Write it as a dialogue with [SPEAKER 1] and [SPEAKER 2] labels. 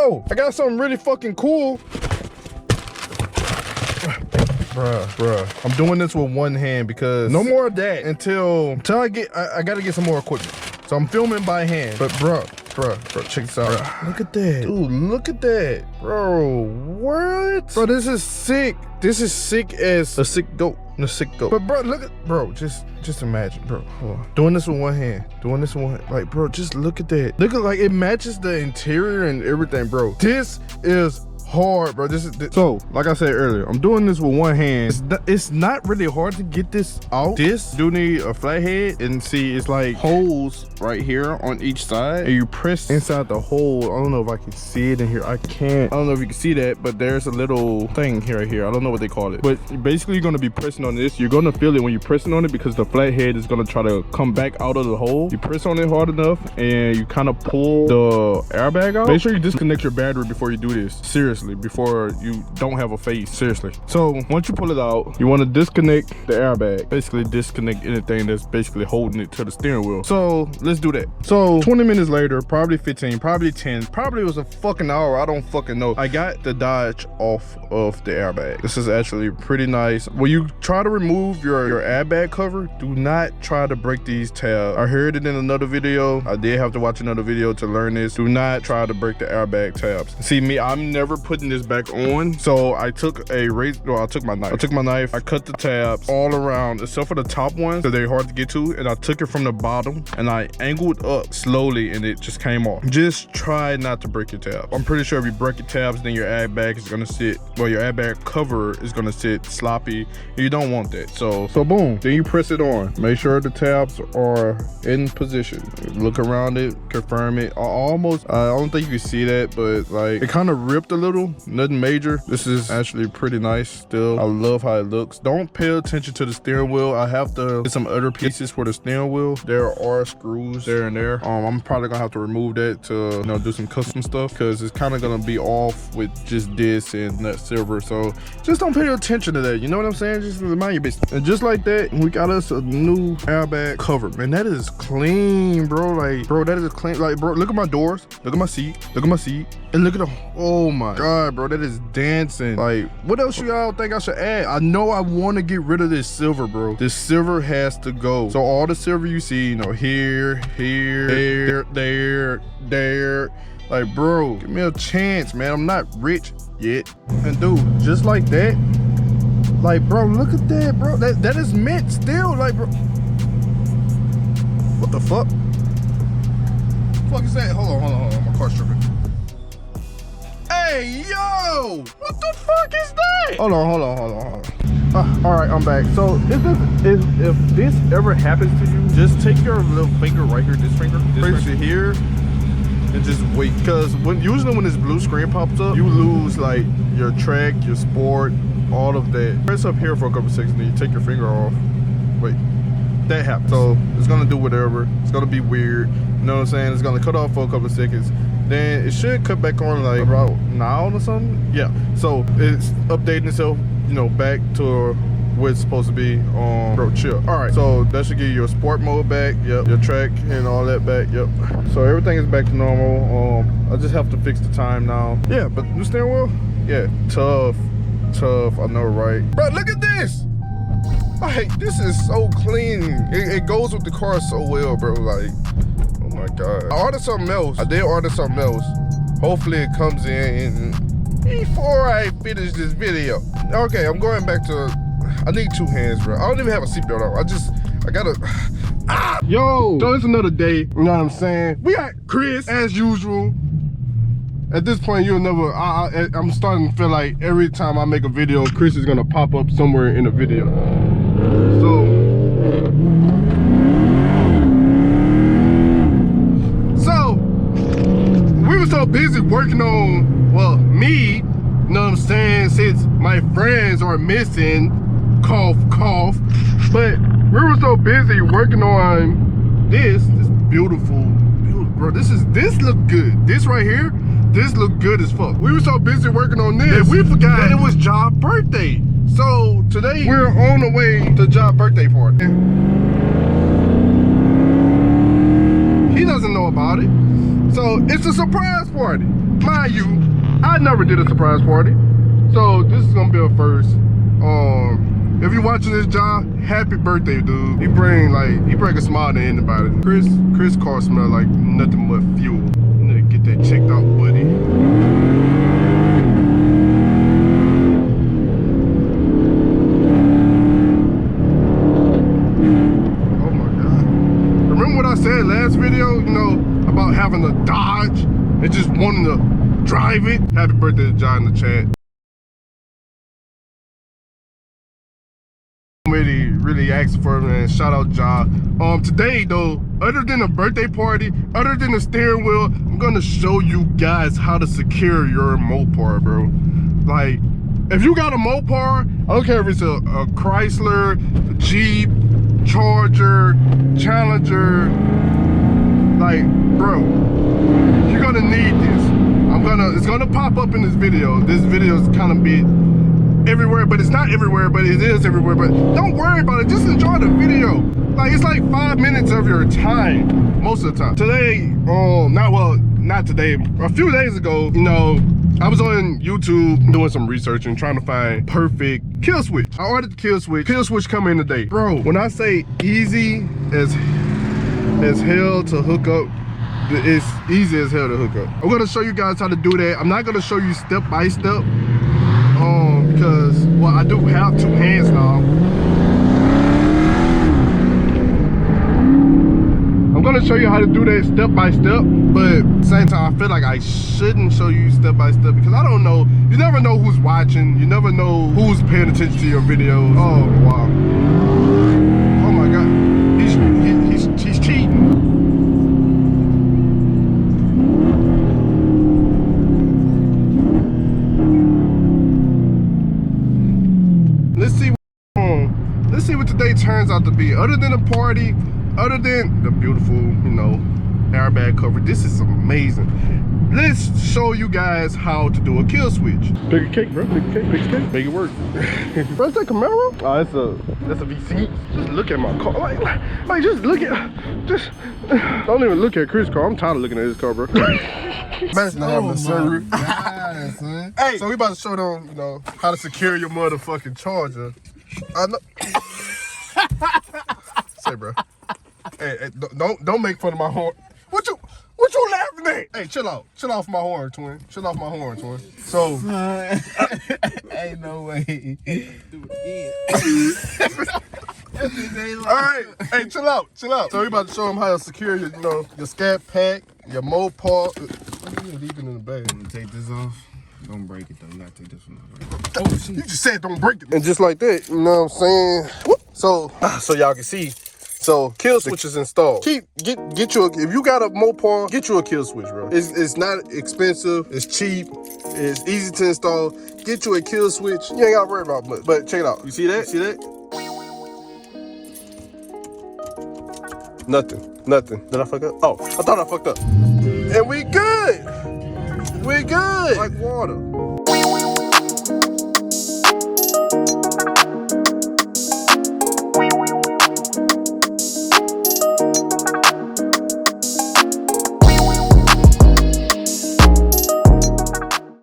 [SPEAKER 1] Oh, I got something really fucking cool. Bruh. I'm doing this with one hand because no more of that until I gotta get some more equipment. So I'm filming by hand. But bruh, check this out. Bruh. Look at that. Dude, look at that. Bro, what? Bro, this is sick. This is sick as a sick goat. A sick goat. But bro, look at, bro, just imagine, bro. Hold on. Doing this with one hand. Like, bro, just look at that. Look at, like, it matches the interior and everything, bro. This is hard, bro. So like I said earlier, I'm doing this with one hand. It's not really hard to get this out. This do need a flat head, and see, it's like holes right here on each side, and you press inside the hole. I don't know if I can see it in here. I don't know if you can see that, but there's a little thing right here. I don't know what they call it, but basically you're going to be pressing on this. You're going to feel it when you're pressing on it, because the flat head is going to try to come back out of the hole. You press on it hard enough, and you kind of pull the airbag out. Make sure you disconnect your battery before you do this. Seriously, before you don't have a face. Seriously. So once you pull it out, you want to disconnect the airbag. Basically disconnect anything that's basically holding it to the steering wheel. So let's do that. So 20 minutes later, probably 15, probably 10, probably it was a fucking hour, I don't fucking know, I got the Dodge off of the airbag. This is actually pretty nice. When you try to remove your airbag cover, do not try to break these tabs. I heard it in another video. I did have to watch another video to learn this. Do not try to break the airbag tabs. See me, I'm never putting this back on. So I took a razor, well, I took my knife, I cut the tabs all around except for the top ones, so they're hard to get to, and I took it from the bottom and I angled up slowly, and it just came off. Just try not to break your tabs. I'm pretty sure if you break your tabs, then your airbag is gonna sit, well, your airbag cover is gonna sit sloppy. You don't want that. So boom, then you press it on. Make sure the tabs are in position. Look around it, confirm it. I don't think you can see that, but like it kind of ripped a little. Nothing major. This is actually pretty nice still. I love how it looks. Don't pay attention to the steering wheel. I have to get some other pieces for the steering wheel. There are screws there and there. I'm probably gonna have to remove that to, you know, do some custom stuff, because it's kind of gonna be off with just this and that silver. So just don't pay attention to that. You know what I'm saying? Just mind your business. And just like that, we got us a new airbag cover. Man, that is clean, bro. Like, bro, that is clean. Like, bro, look at my doors. Look at my seat. And look at the, oh my God, bro, that is dancing. Like, what else y'all think I should add? I know I want to get rid of this silver, bro. This silver has to go. So all the silver you see, you know, here, there. Like, bro, give me a chance, man. I'm not rich yet. And dude, just like that, like, bro, look at that, bro. That is mint still, like, bro. What the fuck? What the fuck is that? Hold on. My car's tripping. Hey, yo! What the fuck is that? Hold on. All right, I'm back. So if this ever happens to you, just take your little finger right here, this finger, place it here, and just wait. Because usually when this blue screen pops up, you lose like your track, your sport, all of that. Press up here for a couple seconds, and then you take your finger off. Wait, that happens. So it's gonna do whatever. It's gonna be weird. You know what I'm saying? It's gonna cut off for a couple of seconds. Then it should cut back on like about now or something. Yeah. So it's updating itself, you know, back to where it's supposed to be. Bro, chill. All right. So that should give you your sport mode back. Yep. Your track and all that back. Yep. So everything is back to normal. I just have to fix the time now. Yeah. But new steering wheel. Yeah. Tough. I know, right? Bro, look at this. Like, this is so clean. It goes with the car so well, bro. Like, oh my God. I ordered something else. I did order something else. Hopefully it comes in before I finish this video. Okay, I'm going back to, I need 2 hands, bro. I don't even have a seatbelt on. I gotta, Yo, so it's another day, you know what I'm saying? We got Chris, as usual. At this point, you'll never, I'm starting to feel like every time I make a video, Chris is gonna pop up somewhere in a video. So we were so busy working on, well, me, you know what I'm saying, since my friends are missing, cough, but we were so busy working on this beautiful, bro, this look good. This right here, this look good as fuck. We were so busy working on this that we forgot that it was Job's birthday. So today we're on the way to Job's birthday party. He doesn't know about it. So it's a surprise party. mind you, I never did a surprise party, so this is gonna be a first. If you're watching this, John, happy birthday, dude. He bring a smile to anybody. Chris car smell like nothing but fuel. You need to get that checked out, buddy. Oh my God. Remember what I said last video, you know, about having a Dodge and just wanting to drive it? Happy birthday to John in the chat. Really asking for it, man. Shout out John. Today though, other than a birthday party, other than the steering wheel, I'm gonna show you guys how to secure your Mopar, bro. Like, if you got a Mopar, I don't care if it's a Chrysler, a Jeep, Charger, Challenger, like, bro, you're gonna need this. It's gonna pop up in this video. This video is kind of big everywhere, but it's not everywhere, but it is everywhere. But don't worry about it, just enjoy the video. Like, it's like 5 minutes of your time most of the time. Today, not today, a few days ago, you know, I was on YouTube doing some research and trying to find perfect kill switch. I ordered the kill switch coming today. Bro, when I say easy as hell to hook up, it's easy as hell to hook up. I'm gonna show you guys how to do that. I'm not gonna show you step by step, because, well, I do have two hands now. I'm gonna show you how to do that step by step, but at the same time, I feel like I shouldn't show you step by step because I don't know. You never know who's watching. You never know who's paying attention to your videos. Oh, wow. Oh my God. He's cheating. Let's see what today turns out to be. Other than a party, other than the beautiful, you know, airbag cover, this is amazing. Let's show you guys how to do a kill switch. Pick a cake, bro. Pick a cake. Make it work. Bro, is that Camaro? Oh, that's a V6. Just look at my car. Like just look at, don't even look at Chris' car. I'm tired of looking at his car, bro. Imagine not having a sunroof. Hey, so we about to show them, you know, how to secure your motherfucking Charger. I know. Say, bro. Hey, don't make fun of my horn. What you laughing at? Hey, chill out. Chill off my horn, twin. Chill off my horn, twin. So,
[SPEAKER 2] ain't no way.
[SPEAKER 1] All right. Hey, chill out. So we about to show them how to secure your, you know, your Scatpack, your Mopar. You're leaving in the bag.
[SPEAKER 2] I'm gonna take this off. Don't break it though. You gotta take this one off.
[SPEAKER 1] Oh, shit. You just said don't break it. And just like that, you know what I'm saying? So y'all can see. So kill switch is installed. Get you if you got a Mopar, get you a kill switch, bro. It's not expensive. It's cheap. It's easy to install. Get you a kill switch. You ain't gotta worry about much. But check it out. You see that? See that? Nothing. Did I fuck up? Oh, I thought I fucked up. And we good. Like water.